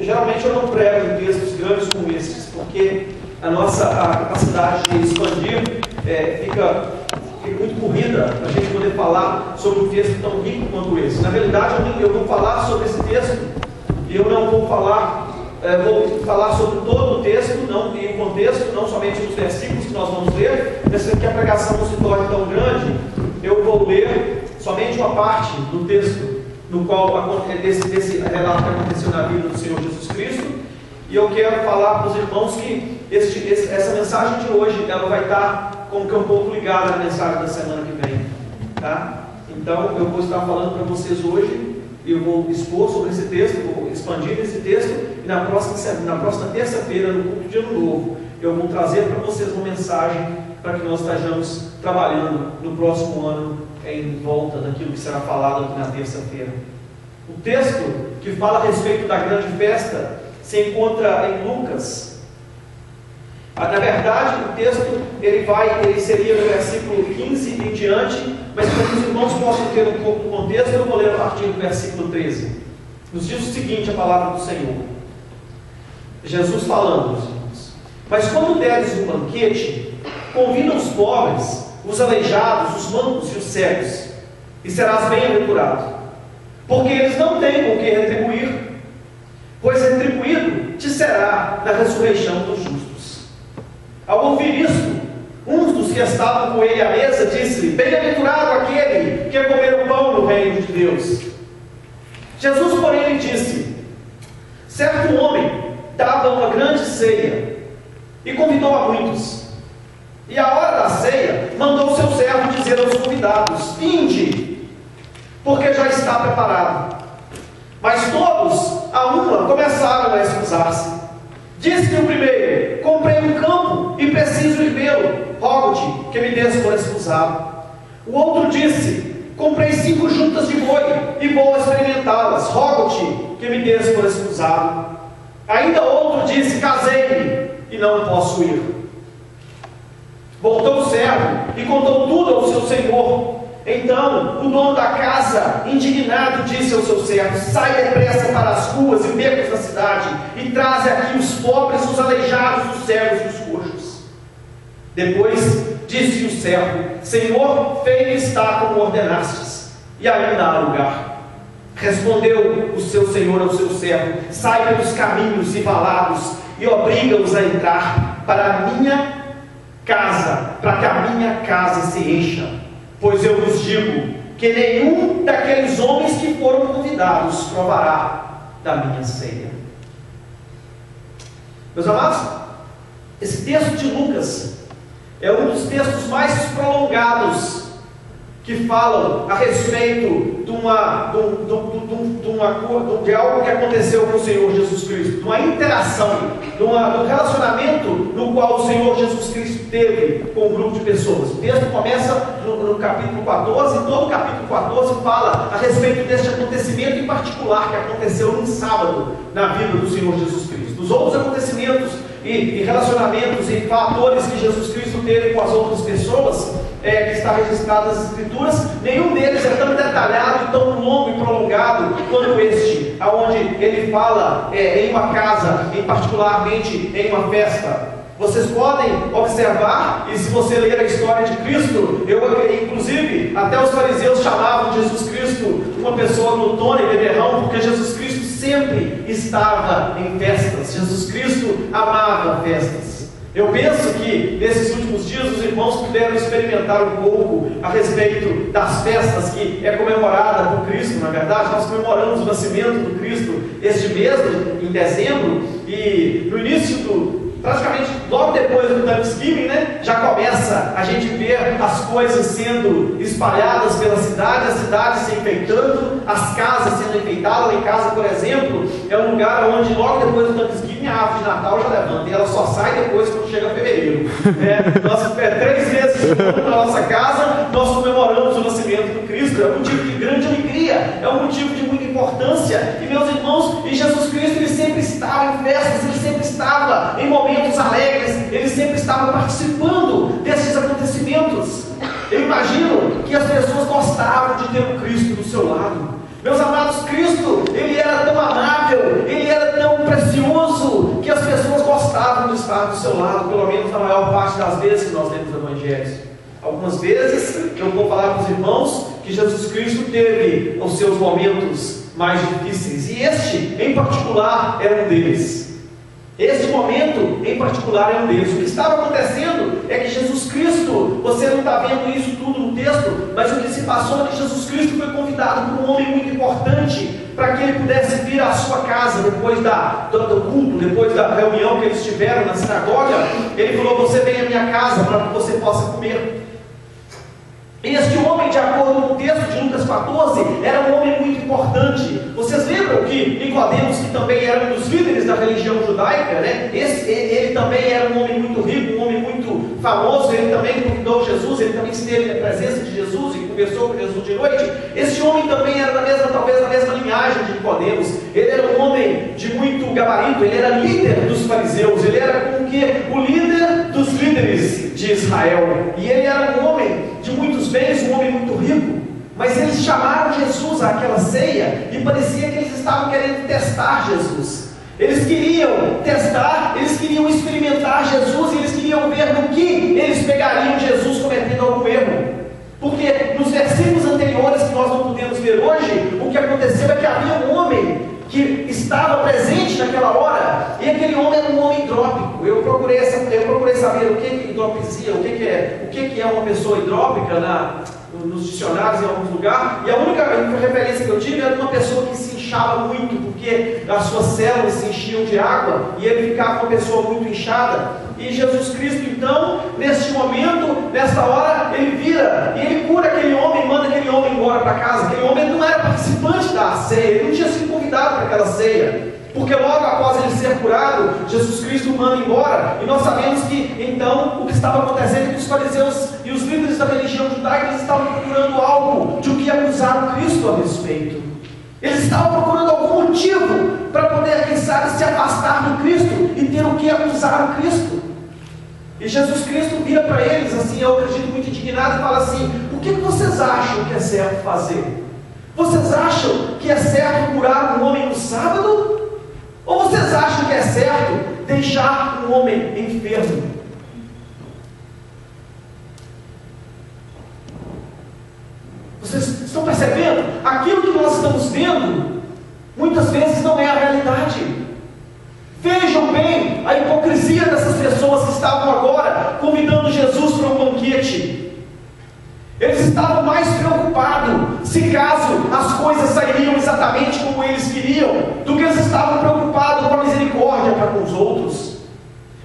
geralmente eu não prego em textos grandes como esses, porque a capacidade de expandir fica muito corrida para a gente poder falar sobre um texto tão rico quanto esse. Na realidade, eu vou falar sobre esse texto e eu não vou falar, vou falar sobre todo o texto, não em contexto, não somente os versículos que nós vamos ler, mas que a pregação não se torne tão grande, eu vou ler somente uma parte do texto no qual desse relato que aconteceu na vida do Senhor Jesus Cristo, e eu quero falar para os irmãos que essa mensagem de hoje ela vai estar como que um pouco ligada à mensagem da semana que vem, tá? Então eu vou estar falando para vocês hoje, eu vou expor sobre esse texto, vou expandir esse texto, e na próxima terça-feira, no culto de Ano Novo, eu vou trazer para vocês uma mensagem para que nós estejamos trabalhando no próximo ano em volta daquilo que será falado aqui na terça-feira. O texto que fala a respeito da grande festa se encontra em Lucas. Na verdade, o texto ele seria no versículo 15 em diante, mas para que os irmãos possam ter um pouco do contexto, eu vou ler a partir do versículo 13. Nos diz o seguinte a palavra do Senhor. Jesus falando, meus irmãos: mas quando deres um banquete, convida os pobres, os aleijados, os mancos e os cegos, e serás bem-aventurado, porque eles não têm com que retribuir, pois retribuído te será na ressurreição dos justos. Ao ouvir isto, uns dos que estavam com ele à mesa disse-lhe: bem-aventurado aquele que comer o pão no reino de Deus. Jesus, porém, lhe disse: certo homem dava uma grande ceia e convidou a muitos. E à hora da ceia, mandou seu servo dizer aos convidados: vinde, porque já está preparado. Mas todos, a uma, começaram a excusar-se. Disse-lhe o primeiro: comprei um campo e preciso ir vê-lo. Rogo-te que me des por excusado. O outro disse: comprei 5 juntas de boi e vou experimentá-las. Rogo-te que me des por excusado. Ainda outro disse: casei-me e não posso ir. Voltou o servo e contou tudo ao seu senhor. Então o dono da casa, indignado, disse ao seu servo: sai depressa para as ruas e becos da cidade e traze aqui os pobres, os aleijados, os cegos e os coxos. Depois disse o servo: Senhor, feito está como ordenastes, e ainda há lugar. Respondeu o seu senhor ao seu servo: sai pelos caminhos e valados e obriga-os a entrar para a minha casa, para que a minha casa se encha. Pois eu vos digo que nenhum daqueles homens que foram convidados provará da minha ceia. Meus amados, esse texto de Lucas é um dos textos mais prolongados que falam a respeito de algo que aconteceu com o Senhor Jesus Cristo, de uma interação, de um relacionamento no qual o Senhor Jesus Cristo teve com um grupo de pessoas. O texto começa no capítulo 14, e todo o capítulo 14 fala a respeito deste acontecimento em particular que aconteceu num sábado na vida do Senhor Jesus Cristo. Os outros acontecimentos e relacionamentos e fatores que Jesus Cristo teve com as outras pessoas, que está registrado nas Escrituras, nenhum deles é tão detalhado, tão longo e prolongado quanto este, aonde ele fala em uma casa, particularmente em uma festa. Vocês podem observar, e se você ler a história de Cristo, inclusive até os fariseus chamavam Jesus Cristo uma pessoa glutona e beberrão, porque Jesus Cristo sempre estava em festas. Jesus Cristo amava festas. Eu penso que nesses últimos dias os irmãos puderam experimentar um pouco a respeito das festas que é comemorada por Cristo. Na verdade, nós comemoramos o nascimento do Cristo este mês, em dezembro, e no início praticamente logo depois do Thanksgiving, já começa a gente ver as coisas sendo espalhadas pela cidade, a cidade se enfeitando, as casas sendo enfeitadas. Lá em casa, por exemplo, é um lugar onde logo depois do Thanksgiving a árvore de Natal já levanta, e ela só sai depois quando chega fevereiro. Nós 3 vezes na nossa casa nós comemoramos o nascimento do Cristo. É um motivo de grande alegria, é um motivo de muita importância. E meus irmãos, e Jesus Cristo, ele sempre estava em festas, ele sempre estava em momentos alegres, ele sempre estava participando desses acontecimentos. Eu imagino que as pessoas gostavam de ter o Cristo do seu lado. Meus amados, Cristo, ele era tão amável, ele era tão tão precioso que as pessoas gostavam de estar do seu lado, pelo menos na maior parte das vezes que nós lemos os evangelhos. Algumas vezes eu vou falar para os irmãos que Jesus Cristo teve os seus momentos mais difíceis, e este em particular é um deles. Este momento em particular é um deles. O que estava acontecendo é que Jesus Cristo, você não está vendo isso tudo no texto, mas o que se passou é que Jesus Cristo foi convidado por um homem muito importante para que ele pudesse vir à sua casa depois do culto, depois da reunião que eles tiveram na sinagoga. Ele falou: você vem à minha casa para que você possa comer. Este homem, de acordo com o texto de Lucas 14, era um homem muito importante. Vocês lembram que Nicodemos, que também era um dos líderes da religião judaica, né? Ele também era um homem muito rico, um homem muito famoso. Ele também convidou Jesus, ele também esteve na presença de Jesus e conversou com Jesus de noite. Esse homem também era talvez da mesma linhagem de Nicodemos. Ele era um homem de muito gabarito, ele era líder dos fariseus, ele era como que o líder dos líderes de Israel. E ele era um homem de muitos bens, um homem muito rico. Mas eles chamaram Jesus àquela ceia e parecia que eles estavam querendo testar Jesus. Eles queriam testar, eles queriam experimentar Jesus, e eles queriam ver no que eles pegariam Jesus cometendo algum erro. Porque nos versículos anteriores que nós não podemos ver hoje, o que aconteceu é que havia um homem que estava presente naquela hora, e aquele homem era um homem hidrópico. Eu procurei saber o que é hidropisia, o que é uma pessoa hidrópica nos dicionários em alguns lugares, e a única referência que eu tive era uma pessoa que se inchava muito, porque as suas células se enchiam de água, e ele ficava uma pessoa muito inchada. E Jesus Cristo, então, neste momento, nesta hora, ele vira e ele cura aquele homem e manda aquele homem embora para casa. Aquele homem não era participante da ceia, ele não tinha sido convidado para aquela ceia, porque logo após ele ser curado, Jesus Cristo o manda embora. E nós sabemos que então o que estava acontecendo é que os fariseus e os líderes da religião judaica, eles estavam procurando algo de o que acusar o Cristo a respeito. Eles estavam procurando algum motivo para poder, quem sabe, se afastar do Cristo e ter o que acusar o Cristo. E Jesus Cristo vira para eles assim, eu acredito, muito indignado, e fala assim: o que vocês acham que é certo fazer? Vocês acham que é certo curar um homem no sábado? Ou vocês acham que é certo deixar um homem enfermo? Vocês estão percebendo? Aquilo que nós estamos vendo, muitas vezes não é a realidade. Vejam bem a hipocrisia dessas pessoas que estavam agora convidando Jesus para um banquete. Eles estavam mais preocupados se caso as coisas sairiam exatamente como eles queriam, do que eles estavam preocupados com a misericórdia para com os outros.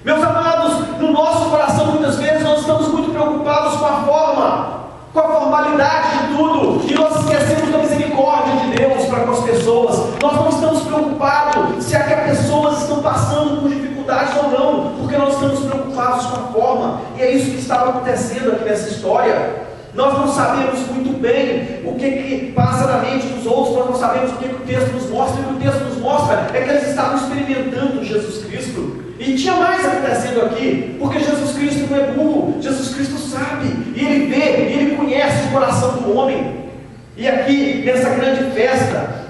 Meus amados, no nosso coração muitas vezes nós estamos muito preocupados com a forma, com a formalidade de tudo, e nós esquecemos da misericórdia de Deus para com as pessoas. Nós não estamos preocupados se as pessoas estão passando por dificuldades ou não, porque nós estamos preocupados com a forma. E é isso que estava acontecendo aqui nessa história. Nós não sabemos muito bem o que passa na mente dos outros, nós não sabemos o que o texto nos mostra. E o que o texto nos mostra é que eles estavam experimentando Jesus Cristo. E tinha mais acontecendo aqui, porque Jesus Cristo não é burro, Jesus Cristo sabe, e Ele vê, e Ele conhece o coração do homem. E aqui, nessa grande festa,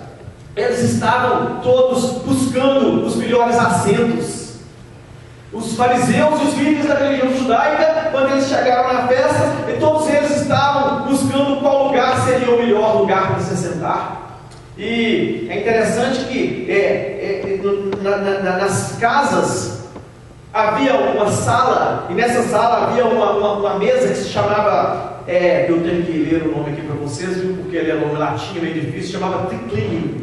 eles estavam todos buscando os melhores assentos. Os fariseus e os líderes da religião judaica, quando eles chegaram na festa, e todos eles estavam buscando qual lugar seria o melhor lugar para se sentar. E é interessante que nas casas havia uma sala, e nessa sala havia uma mesa que se chamava, eu tenho que ler o nome aqui para vocês, viu, porque ele é nome latim, meio difícil, chamava triclínio.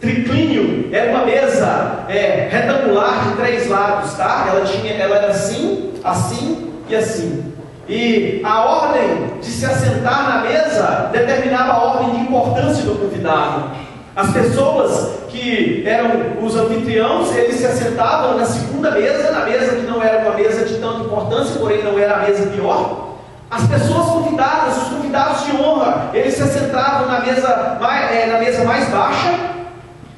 Triclínio era uma mesa retangular de 3 lados, tá? Ela era assim, assim e assim. E a ordem de se assentar na mesa determinava a ordem de importância do convidado. As pessoas que eram os anfitriãos, eles se assentavam na segunda mesa, na mesa que não era uma mesa de tanta importância, porém não era a mesa pior. As pessoas convidadas, os convidados de honra, eles se assentavam na mesa mais baixa.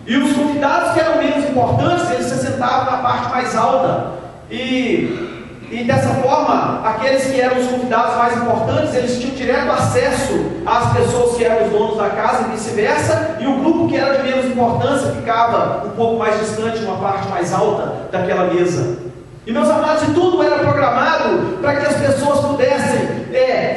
E os convidados que eram menos importantes, eles se sentavam na parte mais alta. E E dessa forma, aqueles que eram os convidados mais importantes, eles tinham direto acesso às pessoas que eram os donos da casa e vice-versa, e o grupo que era de menos importância ficava um pouco mais distante, uma parte mais alta daquela mesa. E meus amados, e tudo era programado para que as pessoas pudessem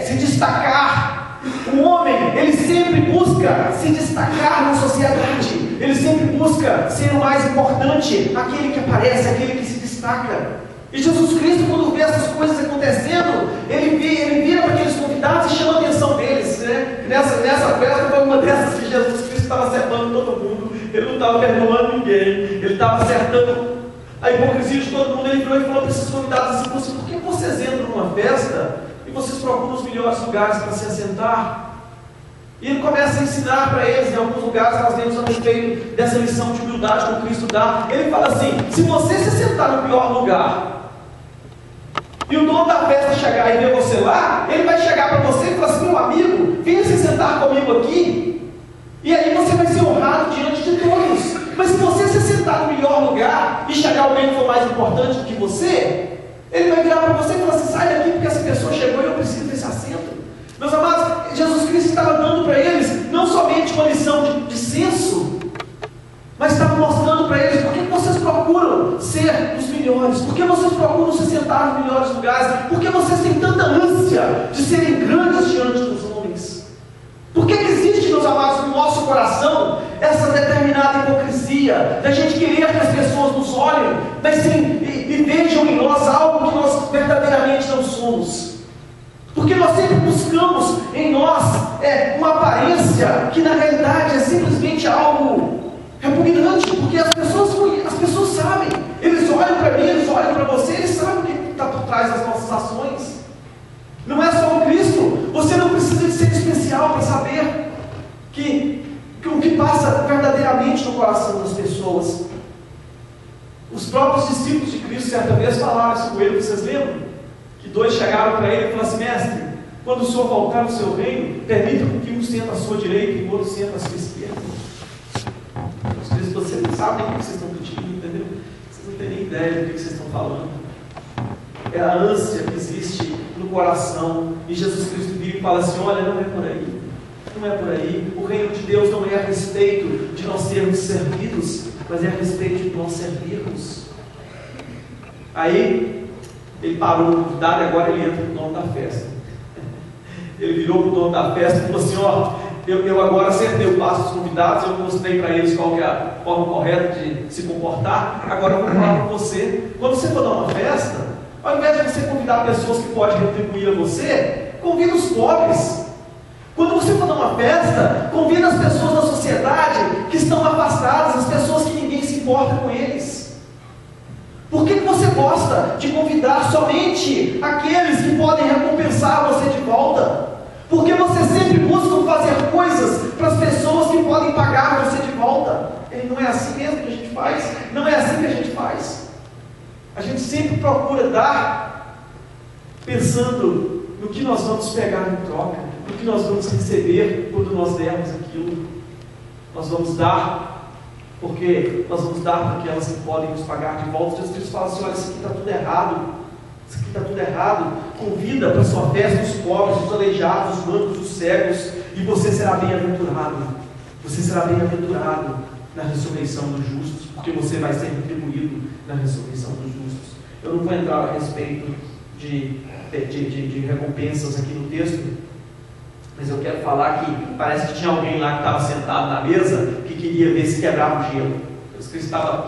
se destacar. O homem, ele sempre busca se destacar na sociedade, ele sempre busca ser o mais importante, aquele que aparece, aquele que se destaca. E Jesus Cristo, quando vê essas coisas acontecendo, ele vira para aqueles convidados e chama a atenção deles, né? Nessa festa foi uma dessas que Jesus Cristo estava acertando todo mundo, ele não estava perdoando ninguém, ele estava acertando a hipocrisia de todo mundo. Ele virou e falou para esses convidados assim: por que vocês entram numa festa e vocês procuram os melhores lugares para se assentar? E ele começa a ensinar para eles. Em alguns lugares nós vemos a respeito dessa lição de humildade que o Cristo dá. Ele fala assim: se você se sentar no pior lugar e o dono da festa chegar e ver você lá, ele vai chegar para você e falar assim: meu amigo, venha se sentar comigo aqui, e aí você vai ser honrado diante de todos. Mas se você se sentar no melhor lugar e chegar alguém que for mais importante do que você, ele vai virar para você e falar assim: sai daqui porque essa pessoa chegou e eu preciso desse assento. Meus amados, Jesus Cristo estava dando para eles não somente uma lição de senso, mas estava mostrando para eles por que vocês procuram ser os melhores, por que vocês procuram se sentar nos melhores lugares, por que vocês têm tanta ânsia de serem grandes diante dos homens. Por que existe, meus amados, no nosso coração essa determinada hipocrisia da gente querer que as pessoas nos olhem, mas e vejam em nós algo que nós verdadeiramente não somos? Porque nós sempre buscamos em nós uma aparência que na realidade é simplesmente algo repugnante, porque as pessoas sabem, eles olham para mim, eles olham para você, eles sabem o que está por trás das nossas ações. Não é só o Cristo, você não precisa de ser especial para saber que o que passa verdadeiramente no coração das pessoas. Os próprios discípulos de Cristo certa vez falaram isso com ele, vocês lembram? Que dois chegaram para ele e falaram assim: mestre, quando o Senhor voltar no seu reino, permita que um senta à sua direita e o outro senta à sua esquerda. Às vezes vocês não sabem o que vocês estão pedindo, entendeu? Vocês não têm nem ideia do que vocês estão falando. É a ânsia que existe no coração, e Jesus Cristo vira e fala assim: olha, não é por aí, não é por aí. O reino de Deus não é a respeito de nós sermos servidos, mas é a respeito de nós servirmos. Aí ele parou no convidado e agora ele entra no dono da festa. Ele virou para o dono da festa e falou assim: ó, eu agora acertei o passo dos convidados, eu mostrei para eles qual que é a forma correta de se comportar, agora eu vou falar para você. Quando você for dar uma festa, ao invés de você convidar pessoas que podem retribuir a você, convida os pobres. Quando você for dar uma festa, convida as pessoas da sociedade que estão afastadas, as pessoas que ninguém se importa com eles. Por que você gosta de convidar somente aqueles que podem recompensar você de volta? Porque você sempre busca fazer coisas para as pessoas que podem pagar você de volta. Não é assim mesmo que a gente faz? Não é assim que a gente faz. A gente sempre procura dar pensando no que nós vamos pegar em troca, no que nós vamos receber quando nós dermos aquilo. Nós vamos dar porque nós vamos dar para aquelas que podem nos pagar de volta. Jesus Cristo fala assim: olha, isso aqui está tudo errado, isso aqui está tudo errado. Convida para a sua festa os pobres, os aleijados, os mancos, os cegos, e você será bem-aventurado. Você será bem-aventurado na ressurreição dos justos, porque você vai ser retribuído na ressurreição dos justos. Eu não vou entrar a respeito de recompensas aqui no texto, mas eu quero falar que parece que tinha alguém lá que estava sentado na mesa que queria ver se quebrava o gelo. Jesus Cristo estava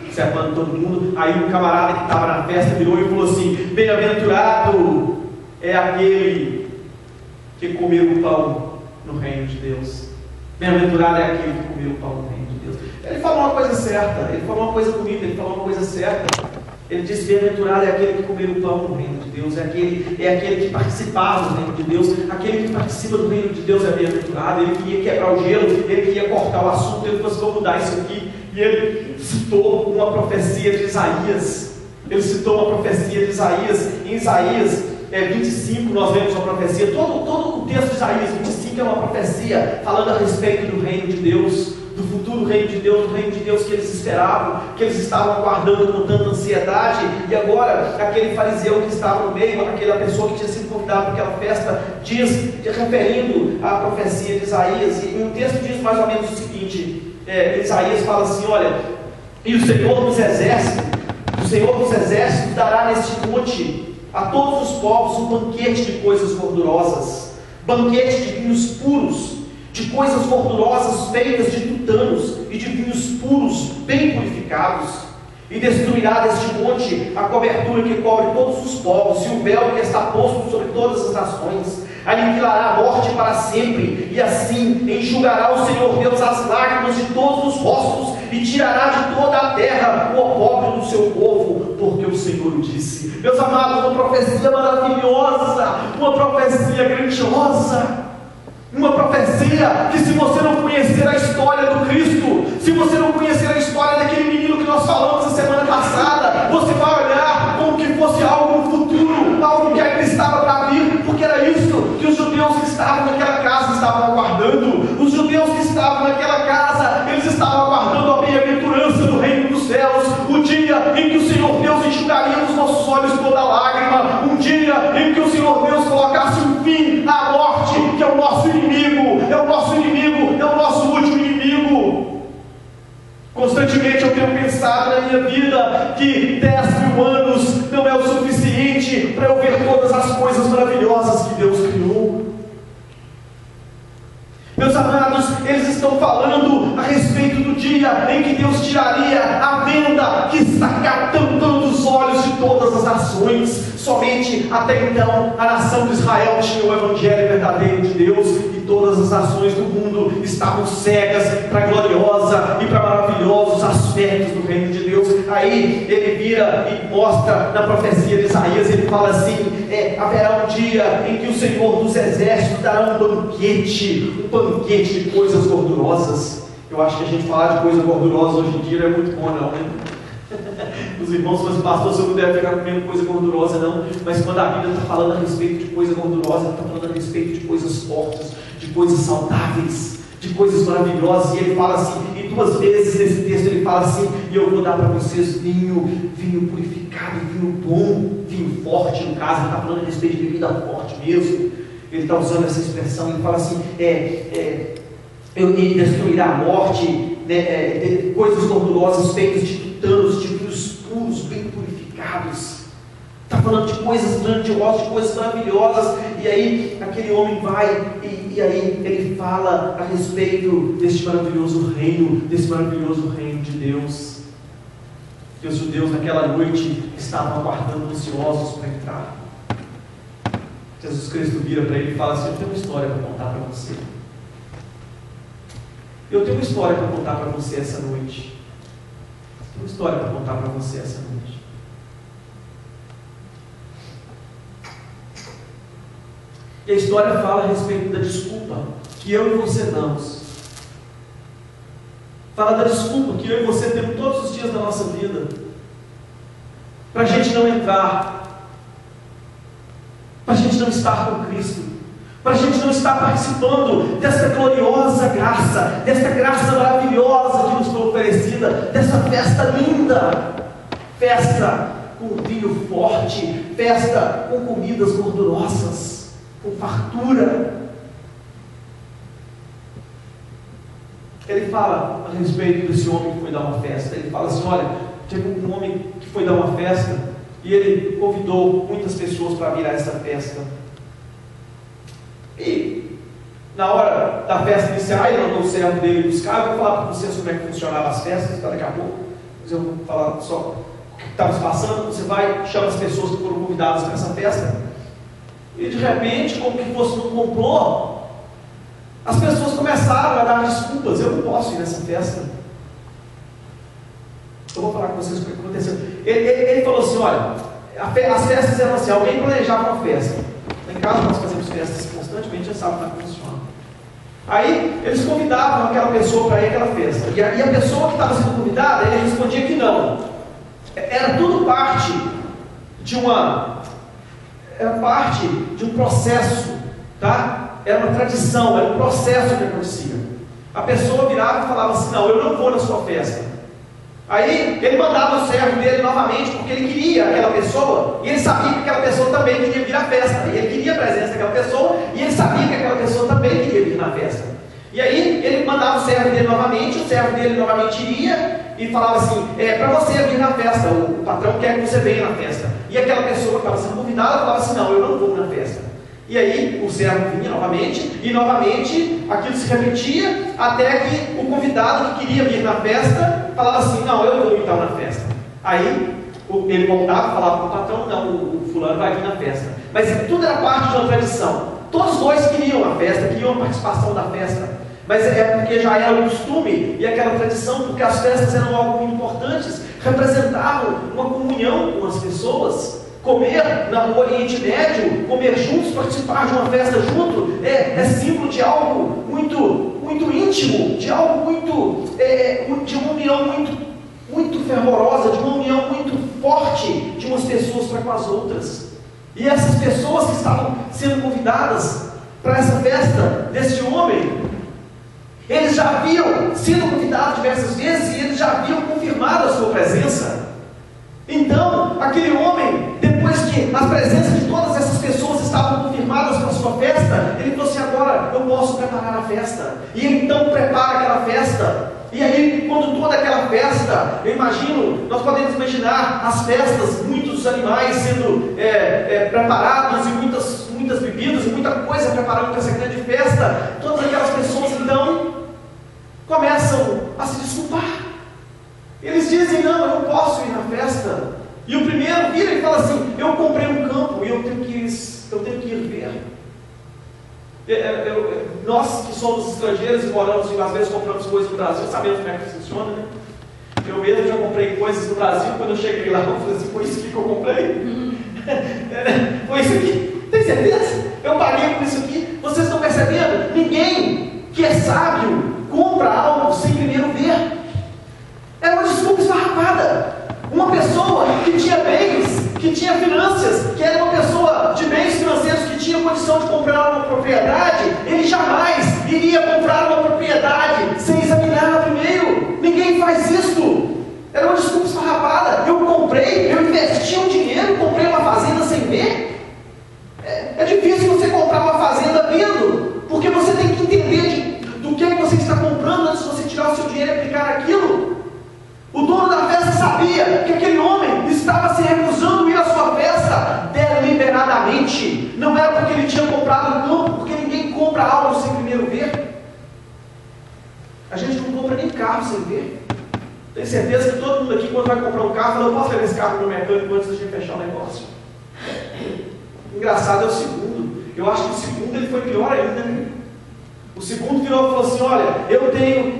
observando todo mundo. Aí um camarada que estava na festa virou e falou assim: bem-aventurado é aquele que comeu o pão no reino de Deus. Bem-aventurado é aquele que comeu o pão no reino de Deus. Ele falou uma coisa certa, ele falou uma coisa bonita, ele falou uma coisa certa. Ele disse: bem-aventurado é aquele que comer o pão no reino de Deus, é aquele que participar do reino de Deus, aquele que participa do reino de Deus é bem-aventurado. Ele queria quebrar o gelo, ele queria cortar o assunto, ele falou assim: vou mudar isso aqui. E ele citou uma profecia de Isaías. Ele citou uma profecia de Isaías. Em Isaías 25 nós vemos uma profecia, todo o texto de Isaías 25 é uma profecia falando a respeito do reino de Deus, do futuro do reino de Deus que eles esperavam, que eles estavam aguardando com tanta ansiedade. E agora, aquele fariseu que estava no meio, aquela pessoa que tinha sido convidada para aquela festa, diz, referindo à profecia de Isaías, e o texto diz mais ou menos o seguinte: Isaías fala assim: olha, e o Senhor dos exércitos dará neste monte a todos os povos um banquete de coisas gordurosas, banquete de vinhos puros, de coisas gordurosas feitas de tutanos e de vinhos puros bem purificados, e destruirá deste monte a cobertura que cobre todos os povos, e o véu que está posto sobre todas as nações. Aniquilará a morte para sempre, e assim enxugará o Senhor Deus as lágrimas de todos os rostos, e tirará de toda a terra o opróbrio do seu povo, porque o Senhor o disse. Meus amados, uma profecia maravilhosa, uma profecia grandiosa, uma profecia que, se você não conhecer a história do Cristo, se você não conhecer a história daquele menino que nós falamos a semana passada, você vai olhar como que fosse algo no futuro, algo que ainda estava para vir, porque era isso que os judeus que estavam naquela casa estavam aguardando. Os judeus que estavam naquela casa, eles estavam aguardando a bem-aventurança do reino dos céus, o dia em que o Senhor Deus enxugaria dos nossos olhos toda lágrima, um dia em que o Senhor Deus colocasse um fim à morte, que é o nosso inimigo, é o nosso último inimigo. Constantemente eu tenho pensado na minha vida que 10.000 anos não é o suficiente para eu ver todas as coisas maravilhosas que Deus criou. Meus amados, eles estão falando a respeito do dia em que Deus tiraria a venda que está tampando os olhos de todas as nações. Somente até então a nação de Israel tinha o evangelho verdadeiro de Deus, e todas as nações do mundo estavam cegas para a gloriosa e para maravilhosos aspectos do reino de Deus. Aí ele vira e mostra na profecia de Isaías, ele fala assim: haverá um dia em que o Senhor dos exércitos dará um banquete de coisas gordurosas. Eu acho que a gente falar de coisa gordurosa hoje em dia não é muito bom, não, né? Os irmãos falam assim: pastor, você não deve ficar comendo coisa gordurosa, não. Mas quando a Bíblia está falando a respeito de coisa gordurosa, está falando a respeito de coisas fortes, de coisas saudáveis, de coisas maravilhosas. E ele fala assim, e 2 vezes nesse texto ele fala assim: e eu vou dar para vocês vinho purificado, vinho bom, vinho forte. No caso, ele está falando a respeito de bebida forte mesmo. Ele está usando essa expressão. Ele fala assim: ele destruirá a morte, coisas gordurosas feitas de tutanos, de vinhos puros, bem purificados. Está falando de coisas grandiosas, de coisas maravilhosas. E aí aquele homem vai e aí ele fala a respeito deste maravilhoso reino de Deus. Que os judeus naquela noite estavam aguardando, ansiosos para entrar. Jesus Cristo vira para ele e fala assim: eu tenho uma história para contar para você. Eu tenho uma história para contar para você essa noite. Uma história para contar para você essa noite. E a história fala a respeito da desculpa que eu e você damos. Fala da desculpa que eu e você temos todos os dias da nossa vida para a gente não entrar, para a gente não estar com Cristo, para a gente não estar participando dessa gloriosa graça, dessa graça maravilhosa que nos foi oferecida, dessa festa linda, festa com vinho forte, festa com comidas gordurosas, com fartura. Ele fala a respeito desse homem que foi dar uma festa. Ele fala assim: olha, teve um homem que foi dar uma festa e ele convidou muitas pessoas para vir a essa festa. E na hora da festa inicial, ele mandou o servo dele buscar. Eu vou falar para vocês como é que funcionava as festas, tá, daqui a pouco. Mas eu vou falar só o que estava se passando. Você vai, chama as pessoas que foram convidadas para essa festa, e de repente, como que fosse um complô, as pessoas começaram a dar desculpas: eu não posso ir nessa festa. Eu vou falar com vocês o que aconteceu. Ele falou assim: olha, as festas eram assim, alguém planejava uma festa. Em casa nós fazemos festas constantemente, já sabe como funciona. Aí eles convidavam aquela pessoa para ir àquela festa, e a pessoa que estava sendo convidada, ele respondia que não. Era tudo parte de um processo, tá? Era uma tradição, era um processo que acontecia. a pessoa virava e falava assim: não, eu não vou na sua festa. Aí ele mandava o servo dele novamente, porque ele queria aquela pessoa, e ele sabia que aquela pessoa também queria vir à festa. E ele queria a presença daquela pessoa, e ele sabia que aquela pessoa também queria vir na festa. E aí ele mandava o servo dele novamente, o servo dele novamente iria e falava assim: para você vir na festa, o patrão quer que você venha na festa. E aquela pessoa que estava sendo convidada falava assim: não, eu não vou na festa. E aí o servo vinha novamente, e novamente aquilo se repetia, até que o convidado que queria vir na festa falava assim: não, eu vou então na festa. Aí ele voltava e falava para o patrão: não, o fulano vai vir na festa. Mas tudo era parte de uma tradição. Todos dois queriam a festa, queriam a participação da festa. Mas é porque já era o costume e aquela tradição, porque as festas eram algo muito importantes, representavam uma comunhão com as pessoas. Comer no Oriente Médio, comer juntos, participar de uma festa junto, é símbolo de algo muito íntimo, de algo de uma união muito fervorosa, de uma união muito forte de umas pessoas para com as outras. E essas pessoas que estavam sendo convidadas para essa festa desse homem, eles já haviam sido convidados diversas vezes e eles já haviam confirmado a sua presença. Então, aquele homem, depois que a presença de todas essas pessoas estavam confirmadas para a sua festa, ele falou assim: agora eu posso preparar a festa. E ele então prepara aquela festa. E aí, quando toda aquela festa, eu imagino, nós podemos imaginar as festas, muitos animais sendo preparados, e muitas bebidas, e muita coisa preparando para essa grande festa. Todas aquelas pessoas então começam a se desculpar. Eles dizem: não, eu não posso ir na festa. E o primeiro vira e fala assim: eu comprei um campo e eu tenho que ir ver. Nós que somos estrangeiros e moramos, e às vezes compramos coisas no Brasil, sabemos como é que funciona, né? Eu mesmo já comprei coisas no Brasil. Quando eu cheguei lá, eu falei assim: foi isso aqui que eu comprei? Foi isso aqui? Tem certeza? Eu paguei por isso aqui? Vocês estão percebendo? Ninguém que é sábio compra algo sem primeiro ver. Era uma desculpa esfarrapada. Uma pessoa que tinha bens, que tinha finanças, que era uma pessoa de bens financeiros, que tinha condição de comprar uma propriedade, ele jamais iria comprar uma propriedade sem examinar primeiro. Ninguém faz isso. Era uma desculpa esfarrapada. Eu investi um dinheiro, comprei uma fazenda sem ver. É difícil você comprar uma fazenda vendo, porque você tem que entender do que você está comprando antes de você tirar o seu dinheiro e aplicar aquilo. O dono da festa sabia que aquele homem estava se recusando a ir à sua festa deliberadamente. Não era porque ele tinha comprado um campo, porque ninguém compra algo sem primeiro ver. A gente não compra nem carro sem ver. Tenho certeza que todo mundo aqui, quando vai comprar um carro, fala: eu posso levar esse carro no mecânico antes da gente fechar o negócio. Engraçado é o segundo. Eu acho que o segundo ele foi pior ainda, né? O segundo virou e falou assim: olha,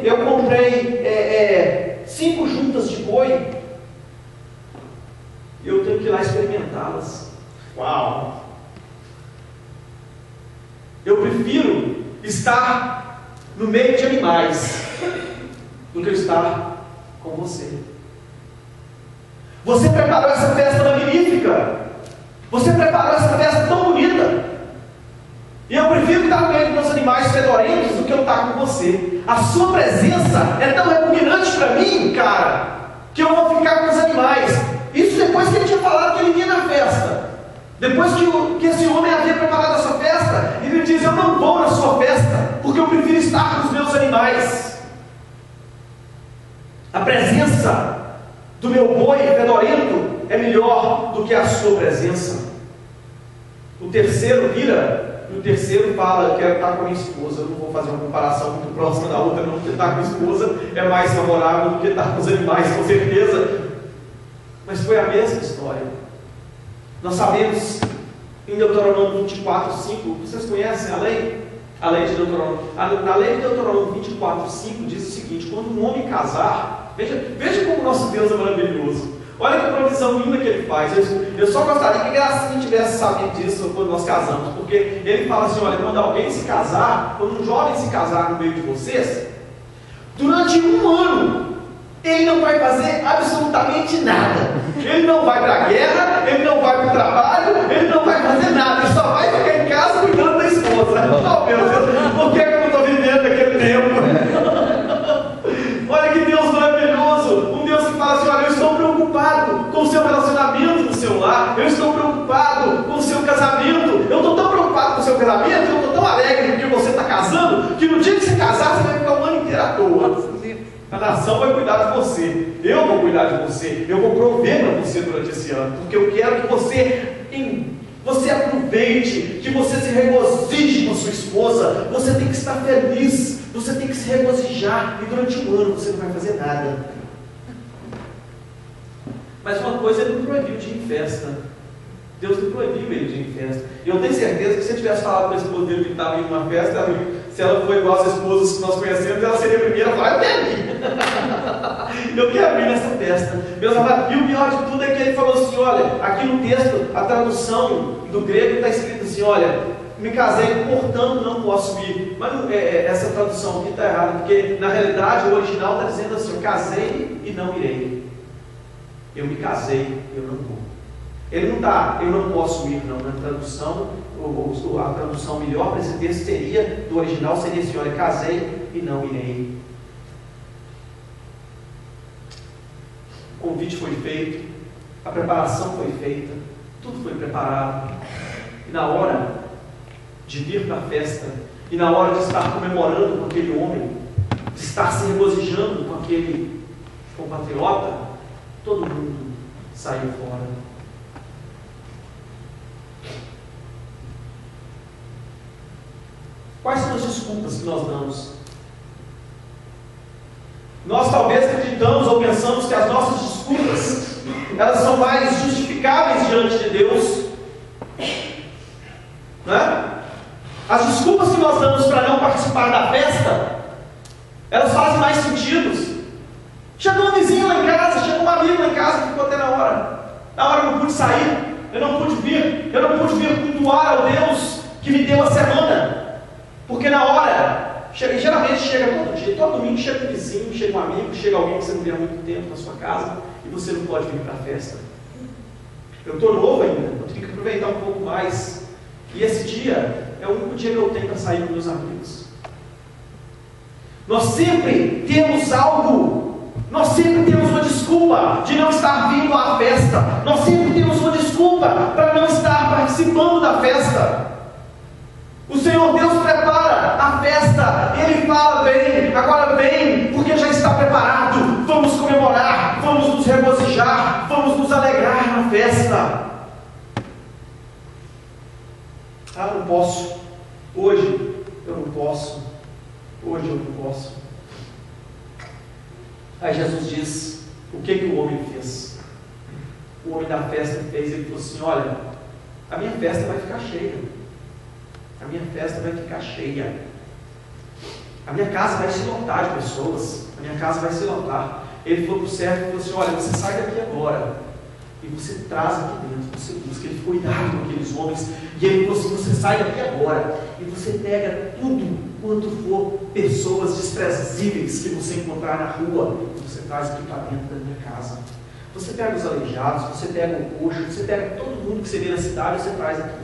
eu comprei 5 juntas de boi, eu tenho que ir lá experimentá-las. Uau! Eu prefiro estar no meio de animais do que estar com você. Você preparou essa festa magnífica, você preparou essa festa tão bonita, e eu prefiro estar no meio dos meus animais fedorentos do que eu estar com você. A sua presença é tão repugnante para mim, cara, que eu vou ficar com os animais. Isso depois que ele tinha falado que ele ia na festa. Depois que esse homem havia preparado essa festa, ele diz: eu não vou na sua festa, porque eu prefiro estar com os meus animais. A presença do meu boi fedorento é melhor do que a sua presença. O terceiro vira. E o terceiro fala: quero estar com a minha esposa. Eu não vou fazer uma comparação muito próxima da outra, não, porque estar com a esposa é mais favorável do que estar com os animais, com certeza. Mas foi a mesma história. Nós sabemos em Deuteronômio 24:5, vocês conhecem a lei? A lei de Deuteronômio. Na lei de Deuteronômio 24:5 diz o seguinte: quando um homem casar, veja como o nosso Deus é maravilhoso. Olha que provisão linda que ele faz. Eu só gostaria que Gracinha tivesse sabido disso quando nós casamos, porque ele fala assim: olha, quando alguém se casar, quando um jovem se casar no meio de vocês, durante 1 ano, ele não vai fazer absolutamente nada. Ele não vai para a guerra, ele não vai para o trabalho, ele não vai fazer nada, ele só vai ficar em casa cuidando da esposa. Oh, meu Deus, por que eu não estou vivendo aquele tempo? casamento, eu estou tão alegre porque você está casando, que no dia que você casar, você vai ficar o ano inteiro à toa. A nação vai cuidar de você, eu vou cuidar de você, eu vou prover para você durante esse ano, porque eu quero que você aproveite, que você se regozije com a sua esposa. Você tem que estar feliz, você tem que se regozijar, e durante um ano você não vai fazer nada. Mas uma coisa, ele não proibiu de ir em festa. Deus não proibiu ele de ir em festa. E eu tenho certeza que se ele tivesse falado para a esposa dele que estava em uma festa, se ela for igual às esposas que nós conhecemos, ela seria a primeira a falar: eu quero ir. Eu quero ir nessa festa. Meus amados, e o pior de tudo é que ele falou assim: olha, aqui no texto, a tradução do grego está escrito assim: olha, me casei, portanto não posso ir. Mas essa tradução aqui está errada, porque na realidade o original está dizendo assim: eu casei e não irei. Eu me casei, eu não vou. Ele não está, eu não posso ir, não. Na tradução, a tradução melhor para esse texto seria, do original seria assim: olha, casei e não irei. O convite foi feito, a preparação foi feita, tudo foi preparado. E na hora de vir para a festa, e na hora de estar comemorando com aquele homem, de estar se regozijando com aquele compatriota, todo mundo saiu fora. Quais são as desculpas que nós damos? Nós talvez acreditamos ou pensamos que as nossas desculpas, elas são mais justificáveis diante de Deus, não é? As desculpas que nós damos para não participar da festa, elas fazem mais sentido. Chegou um vizinho lá em casa, chegou um amigo lá em casa que ficou até na hora eu não pude sair, eu não pude vir cultuar ao Deus que me deu a semana. Porque na hora, geralmente chega todo dia, todo domingo chega um vizinho, chega um amigo, chega alguém que você não vê há muito tempo na sua casa, e você não pode vir para a festa. Eu estou novo ainda, eu tenho que aproveitar um pouco mais. E esse dia é o único dia que eu tenho para sair com meus amigos. Nós sempre temos algo, nós sempre temos uma desculpa de não estar vindo à festa, nós sempre temos uma desculpa para não estar participando da festa. O Senhor Deus prepara a festa, Ele fala: vem, agora vem, porque já está preparado, vamos comemorar, vamos nos regozijar, vamos nos alegrar na festa. Ah, não posso, hoje eu não posso, hoje eu não posso. Aí Jesus diz, o que o homem fez? O homem da festa fez, ele falou assim: olha, a minha festa vai ficar cheia. A minha festa vai ficar cheia. A minha casa vai se lotar de pessoas. A minha casa vai se lotar. Ele falou para o servo e falou assim: olha, você sai daqui agora e você traz aqui dentro, você busca. Ele ficou irado com aqueles homens. E ele falou assim: você sai daqui agora e você pega tudo quanto for pessoas desprezíveis que você encontrar na rua, e você traz aqui para dentro da minha casa. Você pega os aleijados, você pega o coxo, você pega todo mundo que você vê na cidade, você traz aqui.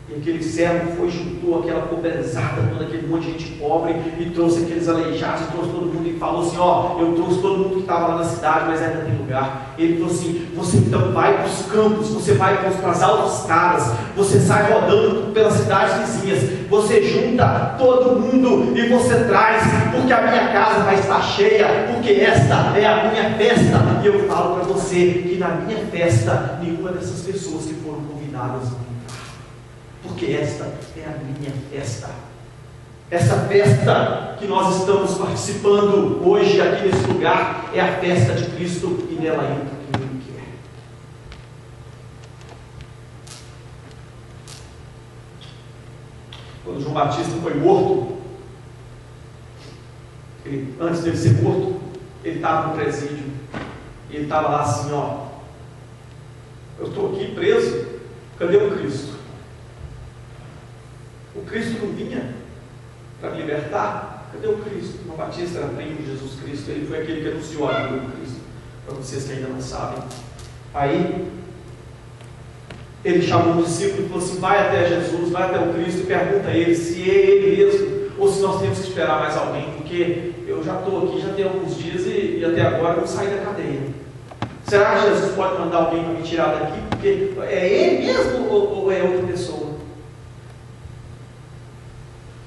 E aquele servo foi, juntou aquela pobrezada, todo aquele monte de gente pobre, e trouxe aqueles aleijados, trouxe todo mundo, e falou assim: ó, eu trouxe todo mundo que estava lá na cidade, mas ainda tem lugar. Ele falou assim: você então vai para os campos, você vai para as altas caras, você sai rodando pelas cidades vizinhas, você junta todo mundo e você traz, porque a minha casa vai estar cheia, porque esta é a minha festa. E eu falo para você que na minha festa, nenhuma dessas pessoas que foram convidadas, porque esta é a minha festa. Essa festa que nós estamos participando hoje aqui nesse lugar é a festa de Cristo, e nela entra quem Ele quer. Quando João Batista foi morto, antes dele ser morto, ele estava no presídio, e ele estava lá assim: ó, eu estou aqui preso, cadê o Cristo? O Cristo não vinha para me libertar? Cadê o Cristo? João Batista era primo de Jesus Cristo, ele foi aquele que anunciou a vinda do Cristo, para vocês que ainda não sabem. Aí ele chamou um discípulo e falou assim: vai até Jesus, vai até o Cristo e pergunta a ele se é ele mesmo, ou se nós temos que esperar mais alguém, porque eu já estou aqui, já tem alguns dias e até agora eu não saí da cadeia. Será que Jesus pode mandar alguém para me tirar daqui? Porque é ele mesmo ou é outra pessoa?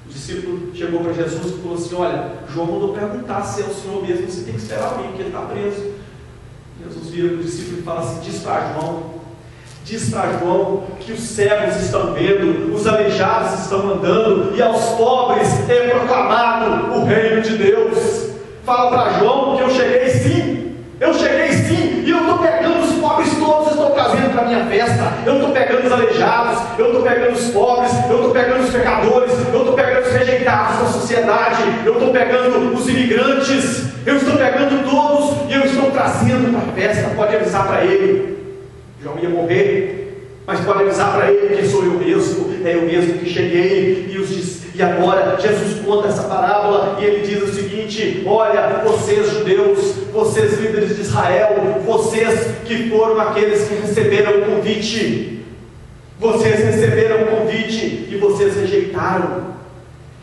O discípulo chegou para Jesus e falou assim: olha, João mandou perguntar se é o Senhor mesmo, você tem que esperar alguém, porque ele está preso. Jesus vira para o discípulo e fala assim: diz para João que os cegos estão vendo, os aleijados estão andando, e aos pobres é proclamado o reino de Deus. Fala para João que eu cheguei sim, e eu estou pegando os pobres todos, estou trazendo para a minha festa. Eu estou pegando os aleijados, eu estou pegando os pobres, eu estou pegando os pecadores, eu estou pegando os rejeitados da sociedade, eu estou pegando os imigrantes, eu estou pegando todos e eu estou trazendo para a festa. Pode avisar para ele. João ia morrer, mas pode avisar para ele que sou eu mesmo, é eu mesmo que cheguei. E agora Jesus conta essa parábola e ele diz o seguinte: olha, vocês judeus, vocês líderes de Israel, vocês que foram aqueles que receberam o convite, vocês receberam o convite e vocês rejeitaram.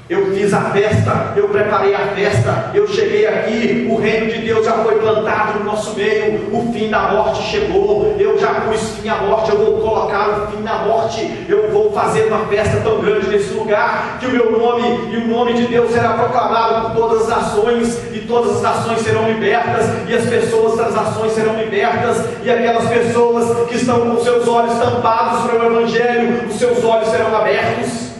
Eu fiz a festa, eu preparei a festa, eu cheguei aqui, o reino de Deus já foi plantado no nosso meio, o fim da morte chegou, eu já pus fim à morte, eu vou colocar o fim na morte, eu vou fazer uma festa tão grande nesse lugar, que o meu nome e o nome de Deus será proclamado por todas as nações, e todas as nações serão libertas, e as pessoas das nações serão libertas, e aquelas pessoas que estão com seus olhos tampados para o Evangelho, os seus olhos serão abertos.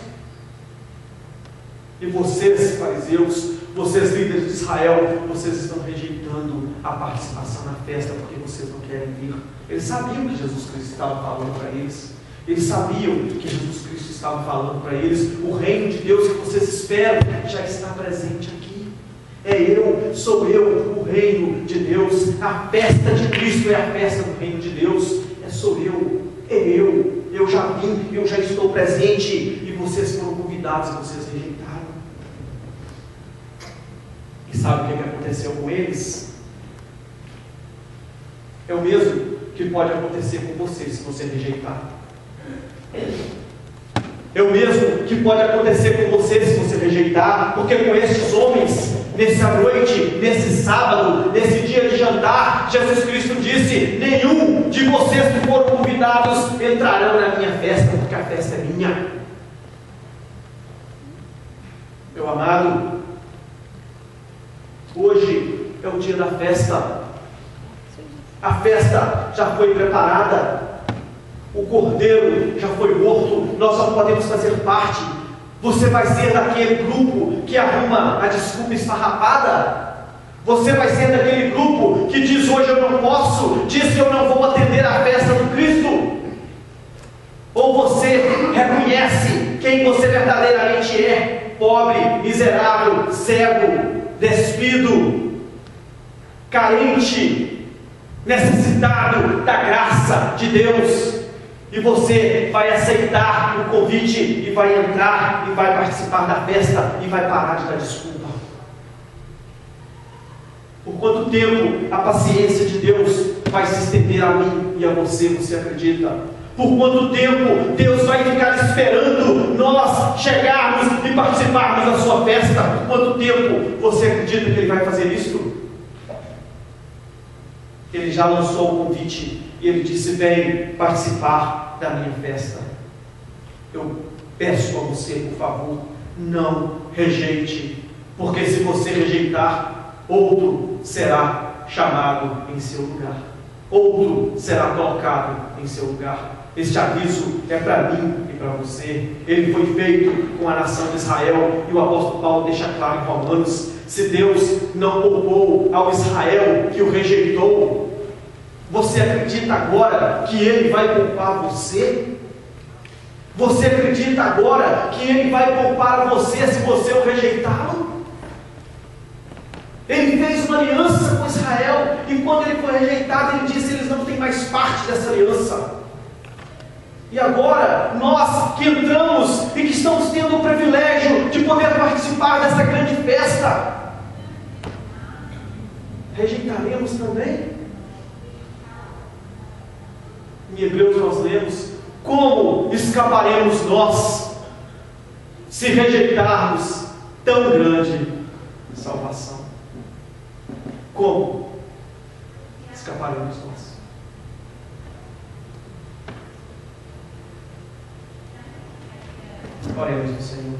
E vocês, fariseus, vocês líderes de Israel, vocês estão rejeitando a participação na festa porque vocês não querem vir. Eles sabiam que Jesus Cristo estava falando para eles. Eles sabiam que Jesus Cristo estava falando para eles. O reino de Deus que vocês esperam já está presente aqui. Sou eu, o reino de Deus. A festa de Cristo é a festa do reino de Deus. Eu já vim, eu já estou presente. E vocês foram convidados e vocês rejeitaram. E sabe o que aconteceu com eles? É o mesmo que pode acontecer com você se você rejeitar. É o mesmo que pode acontecer com você se você rejeitar, porque com estes homens, nessa noite, nesse sábado, nesse dia de jantar, Jesus Cristo disse: nenhum de vocês que foram convidados entrarão na minha festa, porque a festa é minha. Meu amado, hoje é o dia da festa. A festa já foi preparada. O cordeiro já foi morto. Nós só podemos fazer parte. Você vai ser daquele grupo que arruma a desculpa esfarrapada? Você vai ser daquele grupo que diz: hoje eu não posso, diz que eu não vou atender a festa do Cristo? Ou você reconhece quem você verdadeiramente é? Pobre, miserável, cego, despido, carente, necessitado da graça de Deus, e você vai aceitar o convite e vai entrar e vai participar da festa e vai parar de dar desculpa. Por quanto tempo a paciência de Deus vai se estender a mim e a você? Você acredita? Por quanto tempo Deus vai ficar esperando nós chegarmos e participarmos da sua festa? Por quanto tempo você acredita que Ele vai fazer isso? Ele já lançou o convite e Ele disse: vem participar da minha festa. Eu peço a você, por favor, não rejeite, porque se você rejeitar, outro será chamado em seu lugar, outro será colocado em seu lugar. Este aviso é para mim e para você. Ele foi feito com a nação de Israel, e o apóstolo Paulo deixa claro em Romanos: se Deus não poupou ao Israel que o rejeitou, você acredita agora que Ele vai poupar você? Você acredita agora que Ele vai poupar você se você o rejeitá-lo? Ele fez uma aliança com Israel, e quando ele foi rejeitado, Ele disse: eles não têm mais parte dessa aliança. E agora, nós que entramos e que estamos tendo o privilégio de poder participar dessa grande festa, rejeitaremos também? Em Hebreus nós lemos: como escaparemos nós se rejeitarmos tão grande salvação? Como escaparemos nós? Oremos ao Senhor.